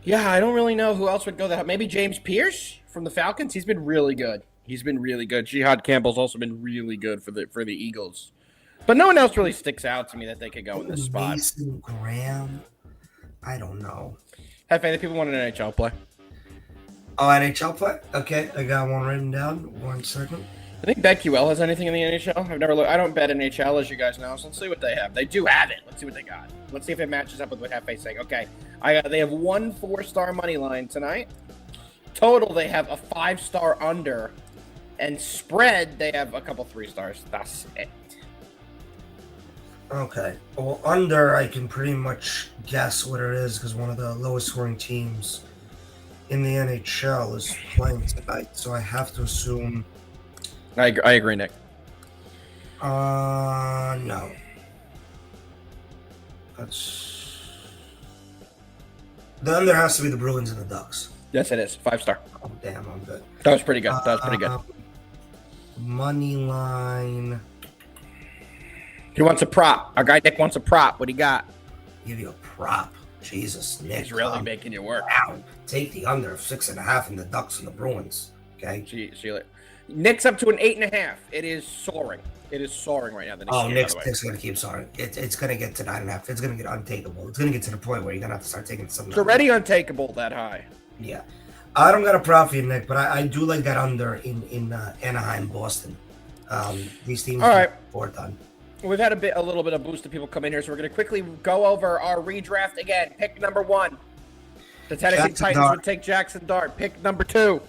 Yeah, I don't really know who else would go there. Maybe James Pierce from the Falcons. He's been really good. Jihad Campbell's also been really good for the Eagles. But no one else really sticks out to me that they could go in this spot. Mason Graham. I don't know. Jefe, the people want an NHL play. Oh, NHL play? Okay, I got one written down. 1 second. I think BetQL has anything in the NHL. I've never looked. I don't bet NHL, as you guys know. So let's see what they have. They do have it. Let's see what they got. Let's see if it matches up with what Jefe's saying. Okay, they have 1 4-star money line tonight. Total, they have a 5-star under, and spread they have a couple 3 stars. That's it. Okay. Well, under, I can pretty much guess what it is because one of the lowest scoring teams in the NHL is playing tonight. So I have to assume. I agree, Nick. No. The under has to be the Bruins and the Ducks. Yes, it is. 5-star. Oh, damn, I'm good. That was pretty good. Money line. He wants a prop. Our guy Nick wants a prop. What do you got? Give you a prop. Jesus, Nick. He's really making you work. Wow. Take the under of 6.5 in the Ducks and the Bruins. Okay. See you later. Nick's up to an 8.5. It is soaring. It is soaring right now. Nick's going to keep soaring. It's going to get to 9.5. It's going to get untakeable. It's going to get to the point where you're going to have to start taking something. It's already untakeable that high. Yeah. I don't got a prop for you, Nick, but I do like that under in Anaheim, Boston. These teams all right. Fourth on. We've had a little bit of boost of people come in here, so we're going to quickly go over our redraft again. Pick number 1. The Tennessee Titans would take Jackson Dart. Pick number 2.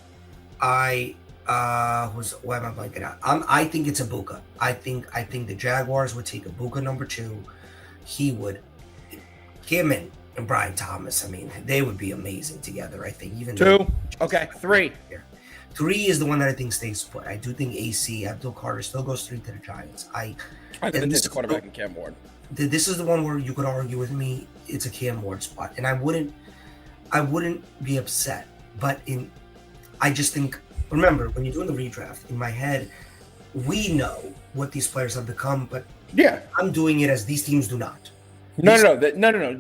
Why am I blanking out? I think it's Ibuka. I think the Jaguars would take Ibuka number 2. He would. Him and Brian Thomas. I mean, they would be amazing together. I think even 2. Okay, 3. 3 is the one that I think stays put. I do think AC Abdul Carter still goes 3 to the Giants. I think it's the quarterback in Cam Ward. This is the one where you could argue with me. It's a Cam Ward spot, and I wouldn't be upset. But I just think. Remember, when you're doing the redraft, in my head, we know what these players have become, but yeah, I'm doing it as these teams do not. No.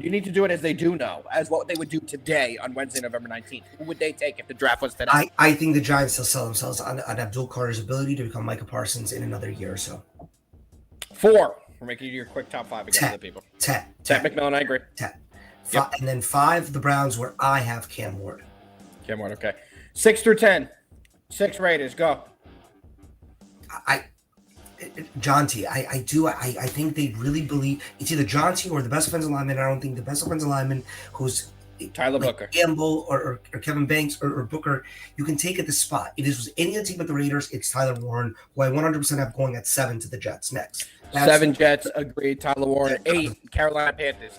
You need to do it as they do know, as what they would do today on Wednesday, November 19th. Who would they take if the draft was today? I think the Giants will sell themselves on Abdul Carter's ability to become Micah Parsons in another year or so. 4. We're making you your quick top 5 against the people. 10. McMillan, I agree. 10. Yep. And then 5, the Browns, where I have Cam Ward. Cam Ward, okay. 6 through 10. 6 Raiders, go. John T. I do. I think they really believe it's either John T. or the best offensive lineman. I don't think the best offensive lineman who's Tyler like Booker. Campbell or Kevin Banks or Booker, you can take at the spot. If this was any other team but the Raiders, it's Tyler Warren, who I 100% have going at 7 to the Jets next. 7 Jets, agreed. Tyler Warren. 8 Carolina Panthers.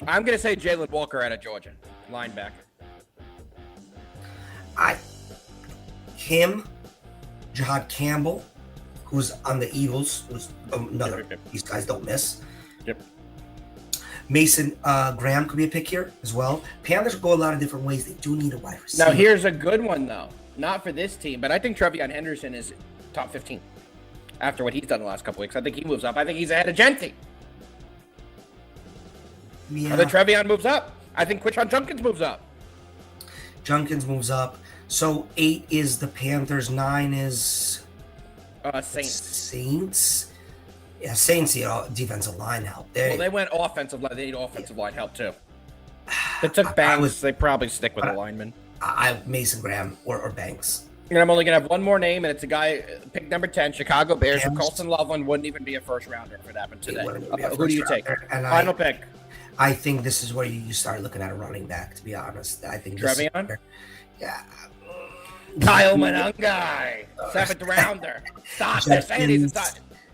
I'm going to say Jalen Walker out of Georgia, linebacker. Him, Jihad Campbell, who's on the Eagles, who's another. Yep. These guys don't miss. Yep. Mason Graham could be a pick here as well. Panthers go a lot of different ways. They do need a wide receiver. Now, here's a good one, though. Not for this team, but I think Trevion Henderson is top 15 after what he's done the last couple weeks. I think he moves up. I think he's ahead of Genti. Yeah. I think Trevion moves up. I think Quinshon Judkins moves up. Judkins moves up. So 8 is the Panthers. 9 is Saints. Yeah, Saints need defensive line help. They went offensive line. They need offensive line help, too. They took Banks. They probably stick with the lineman. Mason Graham or Banks. And I'm only going to have one more name, and it's a guy, pick number 10, Chicago Bears. Colson Loveland wouldn't even be a first rounder if it happened today. Who do you take? Final pick. I think this is where you start looking at a running back, to be honest. I think Trevion? Yeah. Kyle Monangai, 7th rounder. Stop. They're saying he's a stop.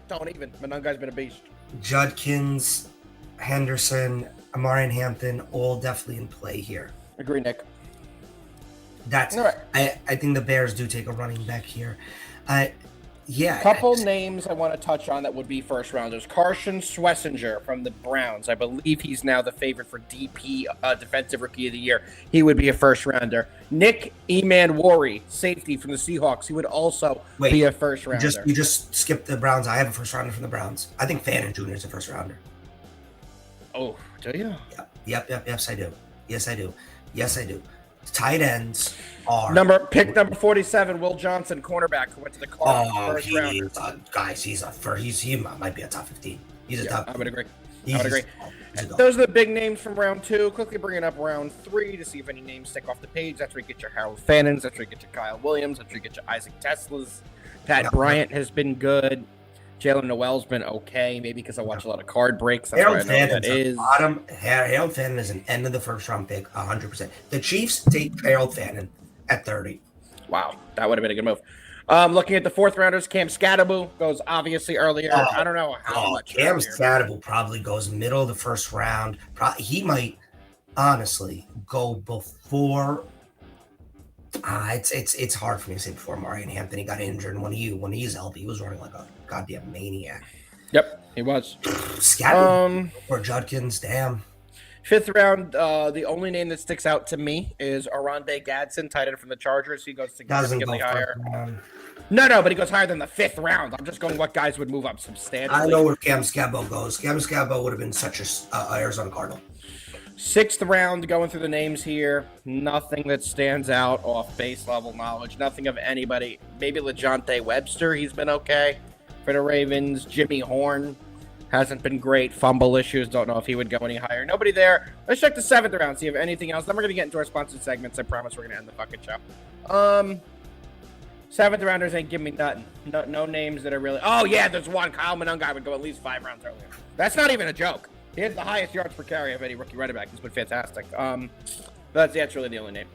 Don't even. Monangai's been a beast. Judkins, Henderson, Amarian Hampton, all definitely in play here. Agree, Nick. That's all right. I think the Bears do take a running back here. Couple names I want to touch on that would be first rounders. Carson Schlesinger from the Browns. I believe he's now the favorite for DP Defensive Rookie of the Year. He would be a first rounder. Nick Emanwari, safety from the Seahawks. He would also be a first rounder. You just skipped the Browns. I have a first rounder from the Browns. I think Fannin Jr. is a first rounder. Oh, do you? Yep. Yes, I do. Yes, I do. Tight ends are pick number 47, Will Johnson, cornerback, who went to the Cardinals. First rounder. He might be a top 15. He's a top. I would agree. He's Those are the big names from round 2. Quickly bringing up round 3 to see if any names stick off the page. That's where you get your Harold Fannins. That's where you get your Kyle Williams. That's where you get your Isaac Teslas. Pat Bryant has been good. Jalen Noel's been okay, maybe because I watch a lot of card breaks. That's Harold why I know that is. Harold Fannin is an end of the first round pick, 100%. The Chiefs take Harold Fannin at 30. Wow, that would have been a good move. Looking at the 4th rounders, Cam Scatterbo goes obviously earlier. I don't know how much. Cam Scatterbo probably goes middle of the first round. He might honestly go before. It's hard for me to say before Marion Hampton. He got injured, and when he's healthy, he was running like a goddamn maniac. Yep, he was. Scatterbo or Judkins, damn. 5th round, the only name that sticks out to me is Oronde Gadsden, tight end from the Chargers. He goes significantly higher. No, but he goes higher than the 5th round. I'm just going what guys would move up substantially. I know where Cam Scatterbo goes. Cam Scatterbo would have been such a Arizona Cardinal. 6th round, going through the names here. Nothing that stands out off base level knowledge. Nothing of anybody. Maybe LeJohntay Webster. He's been okay for the Ravens. Jimmy Horn hasn't been great. Fumble issues. Don't know if he would go any higher. Nobody there. Let's check the 7th round. See if anything else. Then we're going to get into our sponsored segments. I promise we're going to end the fucking show. 7th rounders ain't giving me nothing. No names that are really. Oh, yeah, there's one. Kyle Monangai would go at least 5 rounds earlier. That's not even a joke. He has the highest yards per carry of any rookie running back. He's been fantastic. That's really the only name.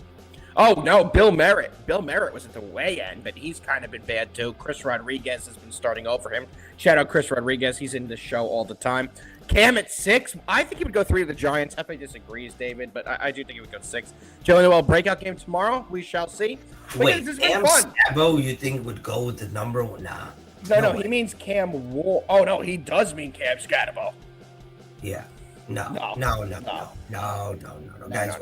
Oh, no, Bill Merritt. Bill Merritt was at the way end, but he's kind of been bad, too. Chris Rodriguez has been starting over him. Shout out Chris Rodriguez. He's in the show all the time. Cam at 6. I think he would go 3 of the Giants. Jefe disagrees, David, but I do think he would go 6. Jalen Noel, breakout game tomorrow. We shall see. Wait, Cam Scatterbo, you think would go with the number one? Nah. No, he means Cam Wall. Oh, no, he does mean Cam Scatterbo. Yeah. No. Guys,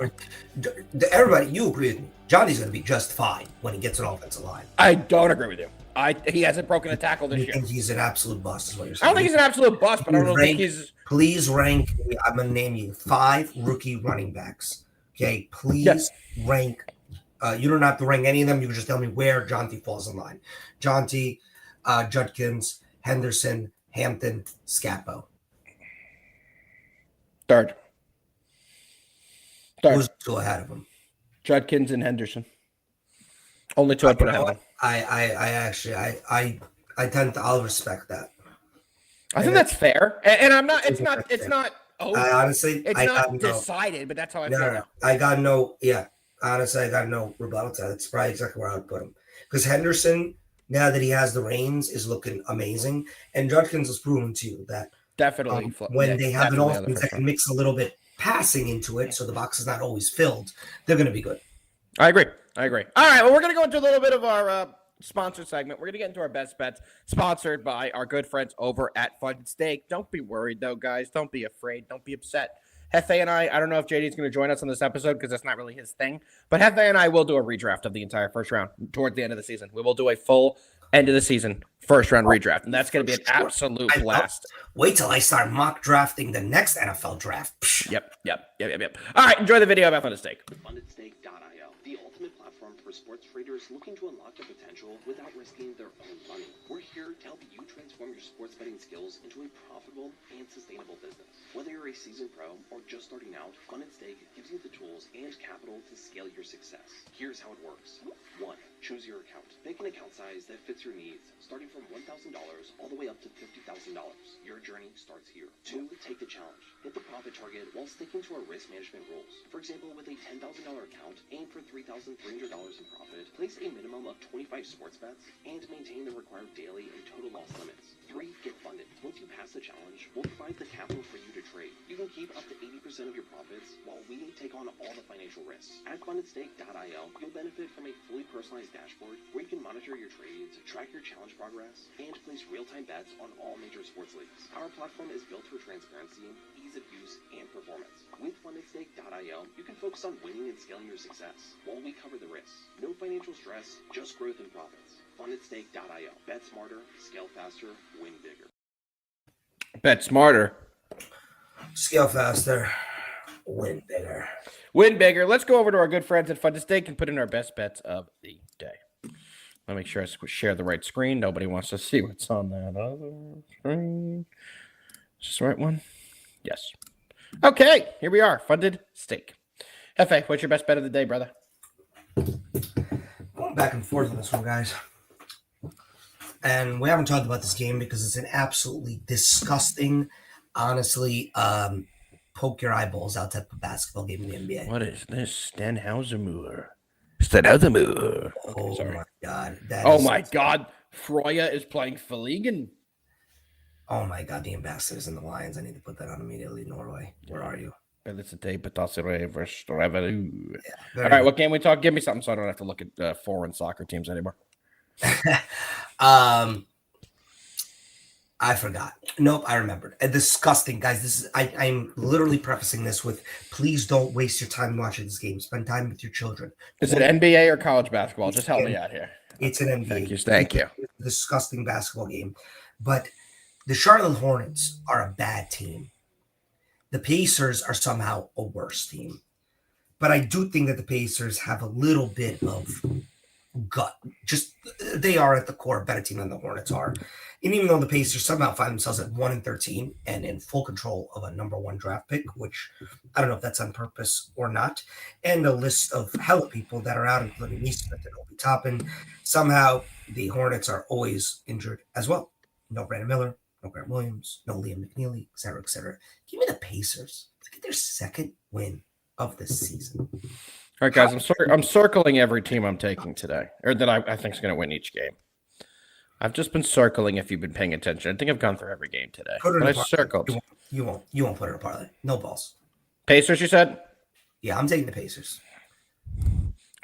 everybody, you agree with me. Johnny's going to be just fine when he gets an offensive line. I don't agree with you. He hasn't broken a tackle this year. I think he's an absolute bust, is what you're saying. I don't think he's an absolute bust, but I don't think he's. Please rank. I'm going to name you 5 rookie running backs. Okay, please rank. You don't have to rank any of them. You can just tell me where John T falls in line. John T, Judkins, Henderson, Hampton, Scatterbo. Third. Who's still ahead of him? Judkins and Henderson. Only 2 I put ahead of him. I actually I'll respect that. I think that's fair, and I'm not. It's not. I honestly, It's I not got decided, but that's how I no, feel. no, no. I got no. Yeah, honestly, I got no rebuttal to that. That's probably exactly where I would put him. Because Henderson, now that he has the reins, is looking amazing, and Judkins has proven to you that Definitely. when they have an definitely on the offense that first can round. mix a little bit passing into it, so the box is not always filled, they're going to be good. I agree. All right. Well, we're going to go into a little bit of our sponsor segment. We're going to get into our best bets, sponsored by our good friends over at Fun Steak. Don't be worried, though, guys. Don't be afraid. Don't be upset. Jefe and I don't know if JD's going to join us on this episode because that's not really his thing. But Jefe and I will do a redraft of the entire first round toward the end of the season. We will do a full end of the season first round redraft, and that's going to be an absolute blast. Wait till I start mock drafting the next NFL draft. Yep. All right, enjoy the video about Fun Steak. AlphaDog, the ultimate platform for sports traders looking to unlock their potential without risking their own money. We're here to help you transform your sports betting skills into a profitable and sustainable business. Whether you're a seasoned pro or just starting out, Fun at Stake gives you the tools and capital to scale your success. Here's how it works. 1. Choose your account. Pick an account size that fits your needs, starting from $1,000 all the way up to $50,000. Your journey starts here. 2. Take the challenge. Hit the profit target while sticking to our risk management rules. For example, with a $10,000 account, aim for $3,300 in profit, place a minimum of 25 sports bets, and maintain the required daily and total loss limits. 3. Get funded. Once you pass the challenge, we'll provide the capital for you to trade. You can keep up to 80% of your profits while we take on all the financial risks. At fundedstake.io, you'll benefit from a fully personalized dashboard where you can monitor your trades, track your challenge progress, and place real-time bets on all major sports leagues. Our platform is built for transparency, ease of use, and performance. With fundedstake.io, you can focus on winning and scaling your success while we cover the risks. No financial stress, just growth and profits. Fundedstake.io. Bet smarter, scale faster, win bigger. Bet smarter. Scale faster, win bigger. Win bigger. Let's go over to our good friends at Fun Steak and put in our best bets of the day. Let me make sure I share the right screen. Nobody wants to see what's on that other screen. Is this the right one? Yes. Okay, here we are. Funded Steak. Jefe, what's your best bet of the day, brother? Going back and forth on this one, guys. And we haven't talked about this game because it's an absolutely disgusting, honestly, poke your eyeballs out type of basketball game in the NBA. What is this? Stenhausenmuir. Oh, sorry. My God. My God. Froya is playing Feligan. Oh, my God. The ambassadors and the Lions. I need to put that on immediately. Norway. Where are you? All right, what game we talk? Give me something so I don't have to look at foreign soccer teams anymore. I forgot. Nope, I remembered. Disgusting, guys. This is I'm literally prefacing this with please don't waste your time watching this game. Spend time with your children. Is it NBA or college basketball? Just help me out here. It's an NBA. Thank you. It's a disgusting basketball game. But the Charlotte Hornets are a bad team. The Pacers are somehow a worse team. But I do think that the Pacers have a little bit of gut. Just they are at the core a better team than the Hornets are. And even though the Pacers somehow find themselves at 1-13 and in full control of a number one draft pick, which I don't know if that's on purpose or not, and a list of hella people that are out, including Neesmith and Obi Toppin, somehow the Hornets are always injured as well. No Brandon Miller, no Grant Williams, no Liam McNeely, et cetera, et cetera. Give me the Pacers to get their second win of this season. All right, guys, I'm circling every team I'm taking today, or that I think is going to win each game. I've just been circling if you've been paying attention. I think I've gone through every game today. But I circled. You won't put it in a parlay. No balls. Pacers, you said? Yeah, I'm taking the Pacers.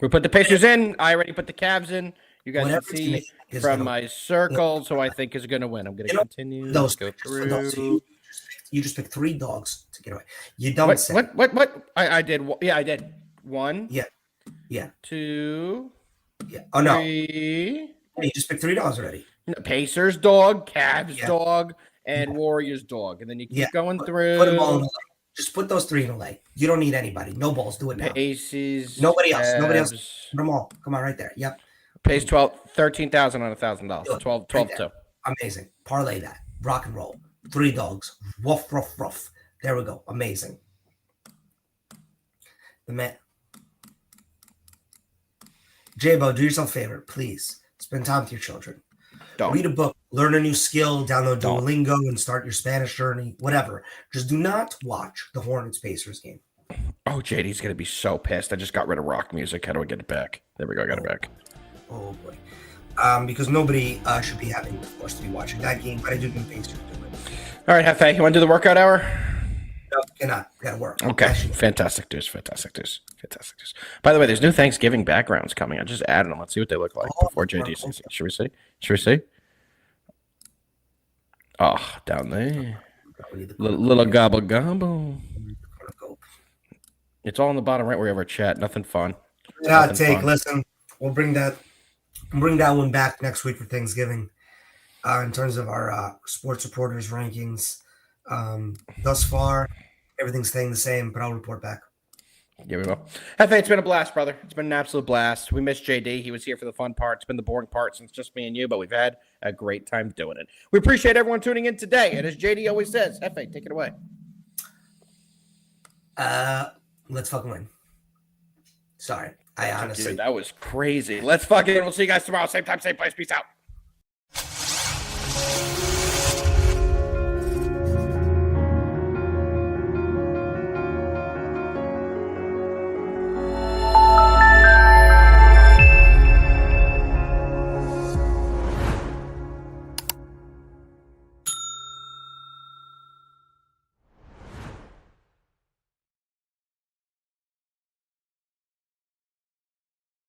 We put the Pacers in. I already put the Cavs in. You guys Whatever can see from my circles who I think is going to win. I'm going to continue. Those go through. You just picked 3 dogs to get away. You don't say. What? I did. Yeah, I did. 1. Yeah. 2. Yeah. Oh, no. 3. You just picked 3 dogs already. Pacers dog, Cavs dog, and Warriors dog. And then you keep going through. Put them all in the leg. Just put those 3 in the leg. You don't need anybody. No balls. Do it now. Paces. Nobody else. Cavs. Nobody else. Put them all. Come on, right there. Yep. Pays $13,000 on $1,000. 12 right 2. Amazing. Parlay that. Rock and roll. 3 dogs. Woof, ruff, ruff. There we go. Amazing. The man. J-Bo, do yourself a favor, please. Spend time with your children. Don't. Read a book, learn a new skill, download Don't. Duolingo, and start your Spanish journey, whatever. Just do not watch the Hornets-Pacers game. Oh, JD's going to be so pissed. I just got rid of rock music. How do I get it back? There we go. I got it back. Oh, boy. Because nobody should be having the force to be watching that game, but I do think Pacers do it. All right, Jefe, you want to do the workout hour? No, cannot. Got to work. Okay. Fantastic news. By the way, there's new Thanksgiving backgrounds coming. I just added them. Let's see what they look like before JD sees it. Should we see? Oh, down there. Little gobble gobble. It's all in the bottom right where we have our chat. Nothing fun. Hot take. Listen, we'll bring that one back next week for Thanksgiving. In terms of our sports reporters rankings, thus far, everything's staying the same, but I'll report back. Yeah, we will. Jefe, it's been a blast, brother. It's been an absolute blast. We missed JD. He was here for the fun part. It's been the boring part since just me and you, but we've had a great time doing it. We appreciate everyone tuning in today. And as JD always says, Jefe, take it away. Let's fucking win. Sorry. I honestly. Dude, that was crazy. Let's fucking. We'll see you guys tomorrow. Same time, same place. Peace out.